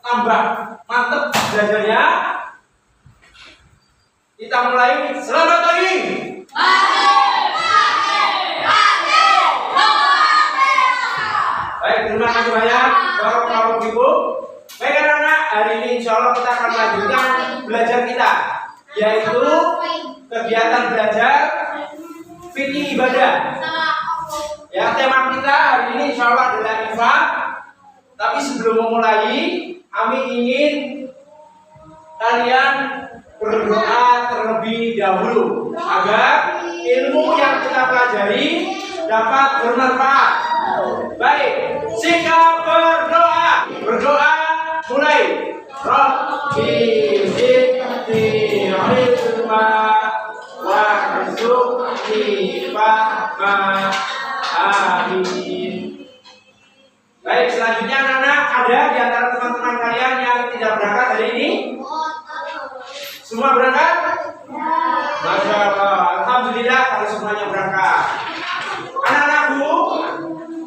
tambah mantep belajarnya, kita mulai. Selamat pagi. Baik, terima kasih banyak Bapak Ibu. Baik anak-anak, hari ini insya Allah kita akan melanjutkan belajar kita, yaitu kegiatan belajar fikih ibadah. Ya, tema kita hari ini insya Allah adalah infak. Tapi sebelum memulai, kami ingin kalian berdoa terlebih dahulu agar ilmu yang kita pelajari dapat bermanfaat. Baik, sikap berdoa. Berdoa mulai. Rabbi zidni ilma warzuqni fahma. Amin. Baik, selanjutnya anak-anak, ada di antara teman-teman kalian yang tidak berangkat hari ini? Semua berangkat? Masya Allah, alhamdulillah kalau semuanya berangkat. Anak-anakku,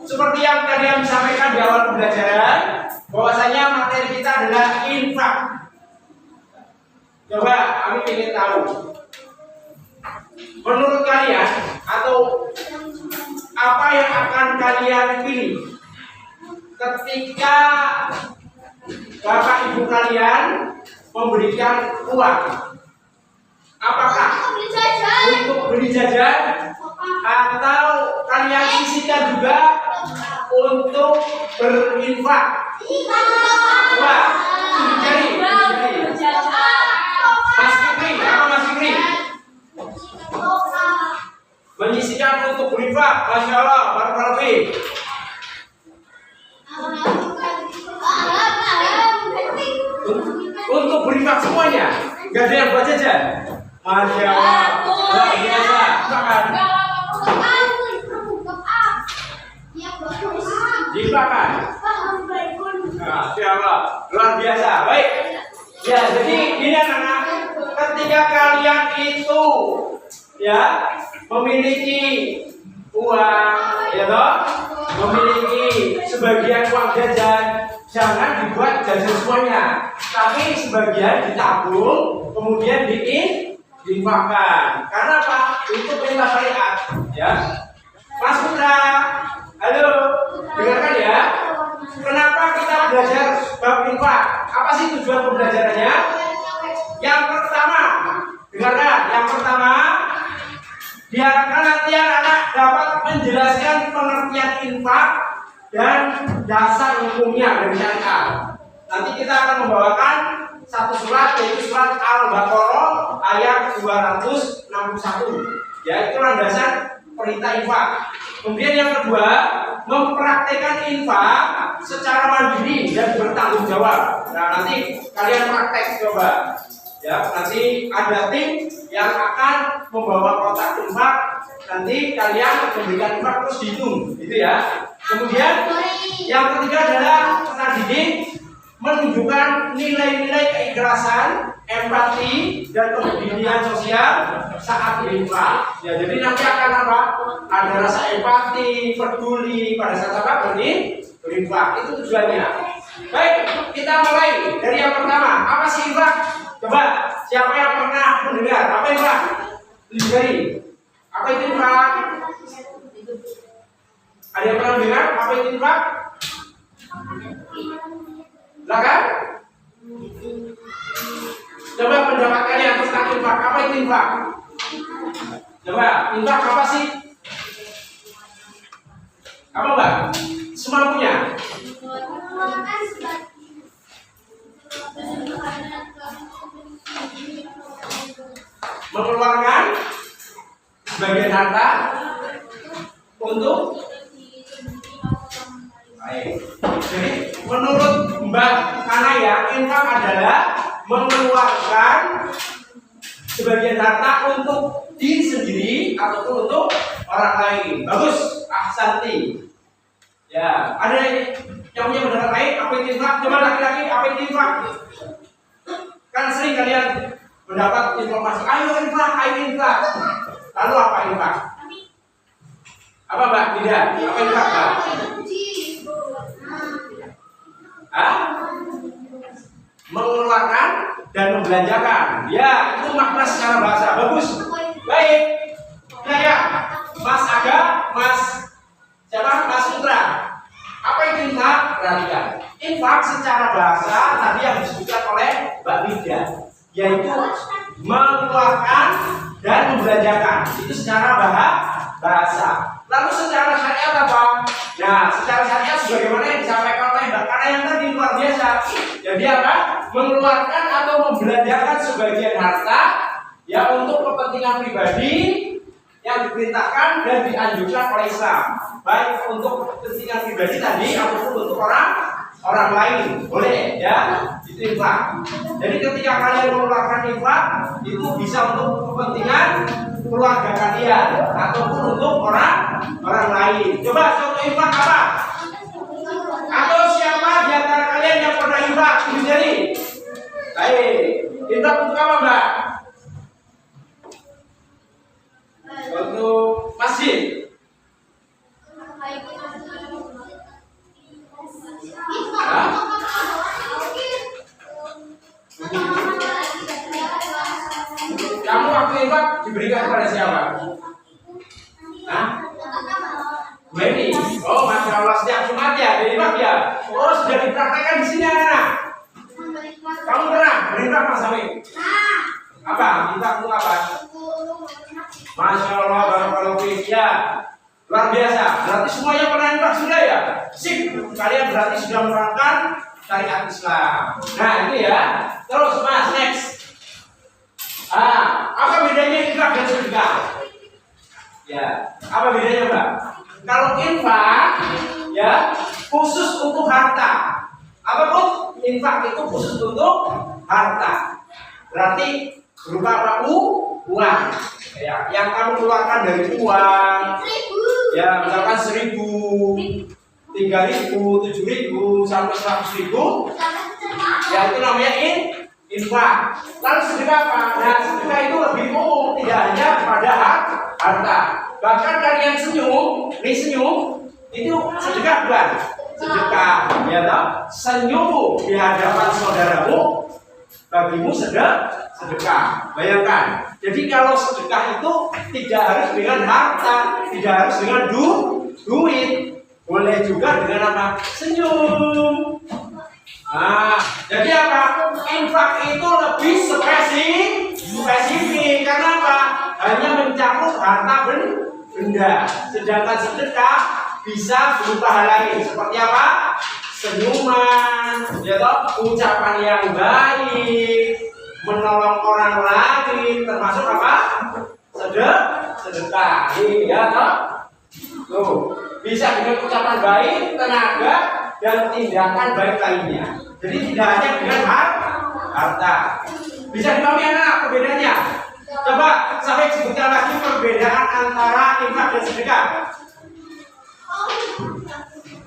seperti yang tadi yang disampaikan di awal pembelajaran, bahwasanya materi kita adalah infak. Coba kami ingin tahu, menurut kalian atau apa yang akan kalian pilih ketika bapak ibu kalian memberikan uang? Apakah untuk beli jajan atau kalian sisihkan juga untuk berinfak? Coba cari. Mas Fikri, apa Mas Fikri? Menyisihkan untuk berinfak. Masya Allah, barakallahu fiik. Untuk berinfak semuanya, nggak ada yang buat jajan. Masya Allah, luar biasa. Dimakan. Masya Allah, luar biasa. Baik. Ya, jadi ini anak-anak, ketika kalian itu ya memiliki uang, ya toh, memiliki sebagian uang jajan, jangan dibuat jajan semuanya, tapi sebagian ditabung, kemudian diinfakkan. Karena apa? Itu perintah syariat, ya. Mas Putra, halo, dengarkan ya. Kenapa kita belajar bab infak? Apa sih tujuan pembelajarannya? Yang pertama, dengarkan. Yang pertama, diharapkan nanti anak-anak dapat menjelaskan pengertian infak dan dasar hukumnya dari syariat. Nanti kita akan membawakan satu surat, yaitu surat Al-Baqarah ayat 261. Ya, itu landasan perintah infak. Kemudian yang kedua, mempraktekkan infak secara mandiri dan bertanggung jawab. Nah, nanti kalian praktek coba. Ya, nanti ada tim yang akan membawa kotak infak. Nanti kalian memberikan infak terus dihitung, gitu ya. Kemudian yang ketiga adalah peserta didik menunjukkan nilai-nilai keikhlasan, empati, dan kepedulian sosial saat berinfak. Ya, jadi nanti akan apa? Ada rasa empati, peduli pada saat apa? Berinfak. Itu tujuannya. Baik, kita mulai dari yang pertama. Apa sih infak? Coba, siapa yang pernah mendengar? Apa infak? Lihat. Apa itu infak? Ada yang pernah mendengar? Apa itu infak? Silakan. Coba pendapat kalian tentang infak. Apa itu infak? Coba, infak apa sih? Apa Mbak? Semampunya. Mengeluarkan sebagian harta untuk baik. Jadi menurut Mbak Kanaya, infak adalah mengeluarkan sebagian harta untuk diri sendiri ataupun untuk orang lain. Bagus, ahsanti. Ya, ada yang punya pendapat lain? Apa itu infak? Coba laki-laki, apa itu infak? Kan sering kalian mendapat informasi, ayo infak, ayo infak. Lalu apa infak? Apa Mbak? Tidak. Apa infak Mbak? Hah? mengeluarkan dan membelanjakan. Ya, itu makna secara bahasa. Bagus. Baik. Nah ya, Mas Aga, Mas siapa? Mas Putra. Apa itu infak? Perhatikan. Infak secara bahasa tadi yang disebutkan oleh Mbak Vida, yaitu mengeluarkan dan membelanjakan. Itu secara bahasa. Lalu secara syariat apa? Nah, secara syariat sebagaimana yang disampaikan oleh Mbak Kana yang tadi luar biasa. Jadi apa? Mengeluarkan atau membelanjakan sebagian harta ya untuk kepentingan pribadi yang diperintahkan dan dianjurkan oleh Islam. Baik untuk kepentingan pribadi tadi ataupun untuk orang lain. Boleh ya? Itu infak. Jadi ketika kalian mengeluarkan infak itu bisa untuk kepentingan keluarga kalian ataupun untuk orang lain. Coba contoh infak apa? Atau siapa di antara kalian yang pernah infak? Jadi, baik. Infak untuk apa, Mbak? Untuk masjid. Kamu waktu infak diberikan kepada siapa? Hah? Ini. Oh, Masya Allah, setiap Jumat ya, infak ya. Oh, sudah dipraktekkan di sini anak-anak. Kamu pernah berinfak, Mas Amin? Apa? Infak untuk apa? Masya Allah, barakallahu fiik. Ya, luar biasa. Berarti semuanya pernah infak sudah ya? Sip. Kalian berarti sudah menerapkan syariat Islam. Nah, ini ya. Terus, Mas, next. Apa bedanya infak dan sedekah? Ya, apa bedanya, Mbak? Kalau infak, ya khusus untuk harta. Apapun infak itu khusus untuk harta. Berarti berupa apa? Uang. Ya, yang kamu keluarkan dari uang. Ya, misalkan 1.000, 3.000, 7.000 sampai 100.000. Ya, itu namanya infak. Lalu sedekah apa? Nah, sedekah itu lebih umum, tidak hanya pada harta. Bahkan kalian senyum, itu sedekah bukan? Sedekah, ya toh? Senyum di hadapan saudaramu, bagimu sedekah. Bayangkan. Jadi kalau sedekah itu tidak harus dengan harta, tidak harus dengan duit, boleh juga dengan apa? Senyum. Nah, jadi apa? Infak itu lebih spesifik. Karena apa? Hanya mencakup harta benda. Sedangkan sedekah bisa berupa hal lain. Seperti apa? Senyuman, ya toh? Ucapan yang baik, menolong orang lain, termasuk apa? Sedekah. Ya toh? Tuh, bisa dengan ucapan baik, tenaga, dan tindakan baik lainnya. Jadi tidak hanya dengan harta. Bisa dipahami anak perbedaannya? Coba sampai sebutkan lagi perbedaan antara infak dan sedekah.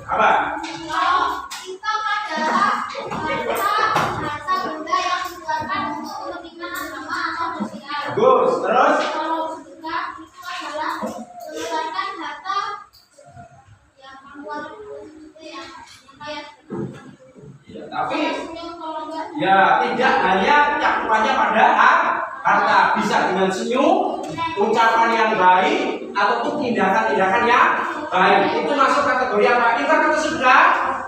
Apa? Infak adalah harta benda yang dikeluarkan untuk kepentingan agama atau sosial. Bagus. Terus? Kalau sedekah itu adalah mengeluarkan harta yang membuat yang kayak. Ya, tapi ya tidak hanya cakupannya pada harta, bisa dengan senyum, ucapan yang baik, ataupun tindakan-tindakan yang baik. Itu masuk kategori apa? Infak atau sedekah?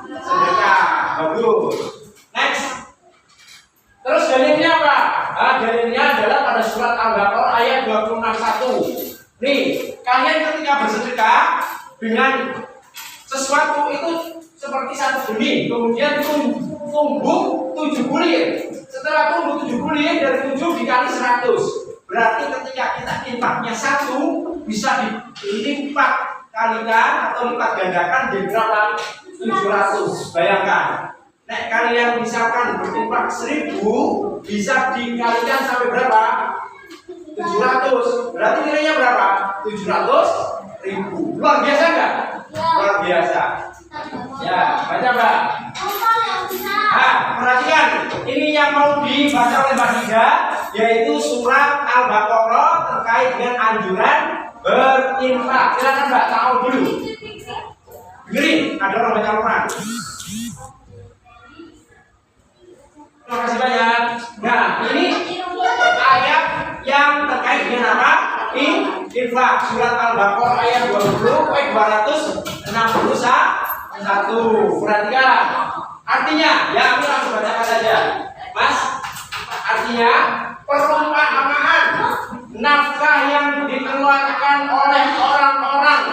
Sedekah. Bagus. Next. Terus dalilnya apa? Dalilnya adalah pada surat Al-Baqarah ayat 26:1. Nih, kalian ketika bersedekah dengan sesuatu itu seperti satu benih, kemudian tumbuh 7 bulir. Setelah tumbuh 7 bulir, dari 7 dikali 100. Berarti ketika kita infaknya 1, bisa dilipat kalikan atau lipat gandakan jadi berapa? 700. Bayangkan. Nek kalian misalkan berinfak 1.000, bisa dikalikan sampai berapa? 700. Berarti nilainya berapa? 700.000. Luar biasa enggak? Luar biasa. Ya, baca Mbak. Perhatikan, ini yang mau dibaca oleh Mbak Hida, yaitu surat Al-Baqarah terkait dengan anjuran berinfak. Silakan Mbak, tahu dulu. Dengerin, ada orang baca Al-Quran. kasih banyak. Nah, ini ayat yang terkait dengan apa? Infak. Surat Al-Baqarah ayat 261. Perhatikan. Artinya, ya aku langsung bacakan saja, Mas. Artinya, perumpamaan nafkah yang dikeluarkan oleh orang-orang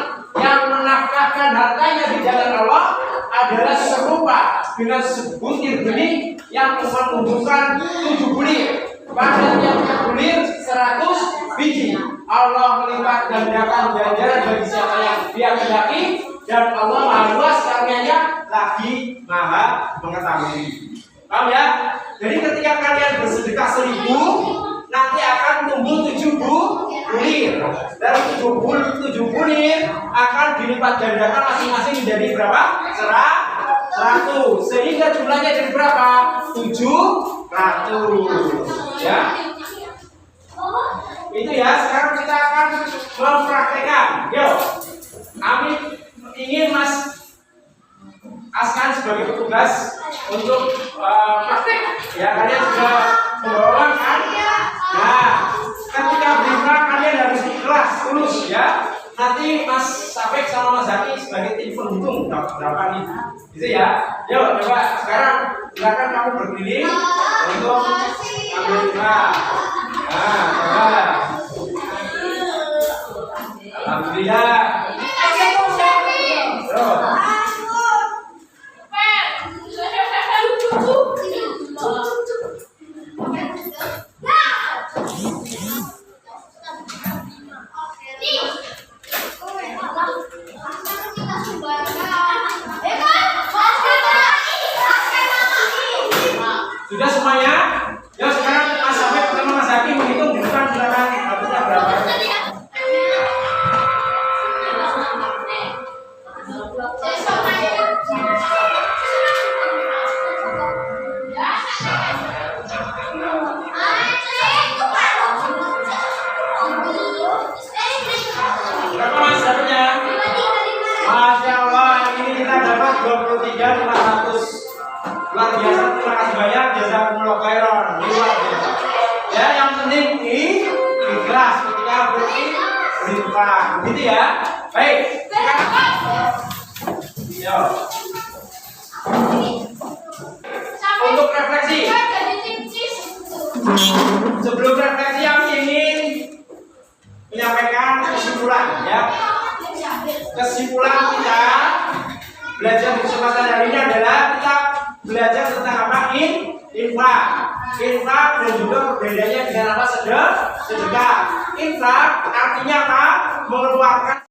yang menafkahkan hartanya di jalan Allah adalah serupa dengan sebutir benih yang menumbuhkan 7 bulir. Pada tiap bulir 100 biji. Allah melipat gandakan ganjaran bagi siapa yang Dia kehendaki, dan Allah Maha Luas karunia-Nya lagi Maha mengetahui. Paham ya? Jadi ketika kalian bersedekah 1000, nanti akan tumbuh 7 bulir. Dan 7 bulir akan dilipat gandakan masing-masing menjadi berapa? 100. Sehingga jumlahnya jadi berapa? 700. Ya. Itu ya. Sekarang kita akan mempraktekkan. Yuk. Kami ingin Mas Askan sebagai petugas untuk praktek. Ya, kalian sudah membawa kan? Nah, ketika berinfak kalian harus ikhlas, tulus ya. Nanti Mas Safik sama Mas Zaki sebagai tim penghitung berapa nih, gitu ya. Yuk, coba sekarang silakan kamu berdiri untuk ambil infak. Nah, coba. Alhamdulillah. Sudah semuanya? Ya sekarang Mas Safik sama Mas Zaki menghitung di depan, silakan. Artinya berapa? Berapa Mas dapatnya? Masya Allah, ini kita dapat 23.500. Luar biasa, terima kasih banyak, jazakumullah khairan. Luar biasa. Ya, yang penting ikhlas ketika berinfak, gitu ya. Baik. Yo. Untuk refleksi. Sebelum refleksi, yang ingin menyampaikan kesimpulan, ya. Kesimpulan kita belajar di kesempatan hari ini adalah kita belajar tentang apa? Infak dan juga perbedaannya dengan apa? Sedekah. Infak artinya apa? Mengeluarkan